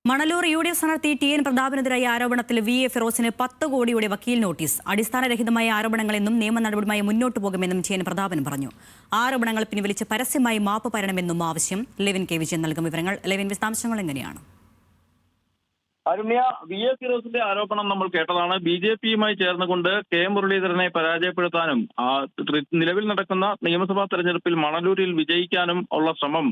Manalur UDF സ്ഥാനാർത്ഥി TN പ്രതാപനെതിരായ ആരോപണത്തിൽ VA ഫിറോസിന് 10 കോടിയുടെ വക്കീൽ നോട്ടീസ്. അടിസ്ഥാനരഹിതമായ ആരോപണങ്ങളെന്നും നിയമ നടപടിയുമായി മുന്നോട്ടു പോകുമെന്നും TN പ്രതാപൻ പറഞ്ഞു. ആരോപണങ്ങൾ പിൻവലിച്ച് പരസ്യമായി മാപ്പ് പറയണമെന്നും ആവശ്യം. ലെവിൻ കെ വിജയൻ നൽകും വിവരങ്ങൾ. ലെവിൻ, വിശദാംശങ്ങൾ എങ്ങനെയാണ്? അരുണ്യ, VA ഫിറോസിന്റെ ആരോപണം നമ്മൾ കേട്ടതാണ്. BJPയുമായി ചേർന്നുകൊണ്ട് K മുരളീധരനെ പരാജയപ്പെടുത്താനും നിലവിൽ നടക്കുന്ന നിയമസഭാ തെരഞ്ഞെടുപ്പിൽ മണലൂരിൽ വിജയിക്കാനും ഉള്ള ശ്രമം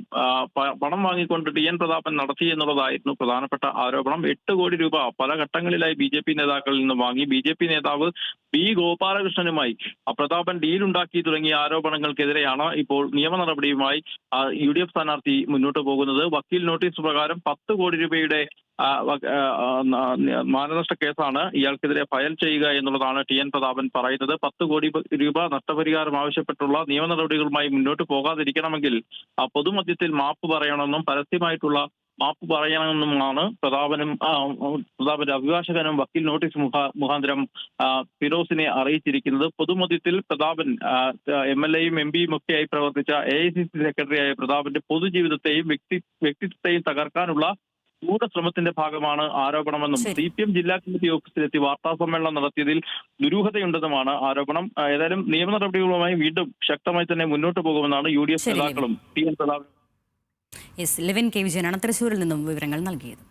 പണം വാങ്ങിക്കൊണ്ട് TN പ്രതാപൻ നടത്തി എന്നുള്ളതായിരുന്നു പ്രധാനപ്പെട്ട ആരോപണം. 8 കോടി രൂപ പല ഘട്ടങ്ങളിലായി BJP നേതാക്കളിൽ നിന്ന് വാങ്ങി. BJP നേതാവ് B ഗോപാലകൃഷ്ണനുമായി പ്രതാപൻ ഡീലുണ്ടാക്കി തുടങ്ങിയ ആരോപണങ്ങൾക്കെതിരെയാണ് ഇപ്പോൾ നിയമ നടപടിയുമായി UDF സ്ഥാനാർത്ഥി മുന്നോട്ട് പോകുന്നത്. വക്കീൽ നോട്ടീസ് പ്രകാരം 10 കോടി രൂപയുടെ മാനനഷ്ട കേസാണ് ഇയാൾക്കെതിരെ ഫയൽ ചെയ്യുക എന്നുള്ളതാണ് TN പ്രതാപൻ പറയുന്നത്. 10 കോടി രൂപ നഷ്ടപരിഹാരം ആവശ്യപ്പെട്ടുള്ള നിയമ നടപടികളുമായി മുന്നോട്ട് പോകാതിരിക്കണമെങ്കിൽ പൊതുമധ്യത്തിൽ മാപ്പ് പറയണമെന്നും പരസ്യമായിട്ടുള്ള മാപ്പ് പറയണമെന്നുമാണ് പ്രതാപന്റെ അഭിഭാഷകനും വക്കീൽ നോട്ടീസ് മുഖാന്തരം ഫിറോസിനെ അറിയിച്ചിരിക്കുന്നത്. പൊതുമധ്യത്തിൽ പ്രതാപൻ MLAയും MPയും ഒക്കെയായി പ്രവർത്തിച്ച AICC സെക്രട്ടറിയായ പ്രതാപന്റെ പൊതുജീവിതത്തെയും വ്യക്തിത്വത്തെയും തകർക്കാനുള്ള ഗൂഢശ്രമത്തിന്റെ ഭാഗമാണ് ആരോപണമെന്നും CPM ജില്ലാ കമ്മിറ്റി ഓഫീസിലെത്തി വാർത്താ സമ്മേളനം നടത്തിയതിൽ ദുരൂഹതയുണ്ടെന്നുമാണ് ആരോപണം. ഏതായാലും നിയമ നടപടികളുമായി വീണ്ടും ശക്തമായി തന്നെ മുന്നോട്ട് പോകുമെന്നാണ് UDF നേതാക്കളും TN പ്രതാപൻ. ലെവിൻ കെ വിജയനാണ് തൃശ്ശൂരിൽ നിന്നും വിവരങ്ങൾ നൽകിയത്.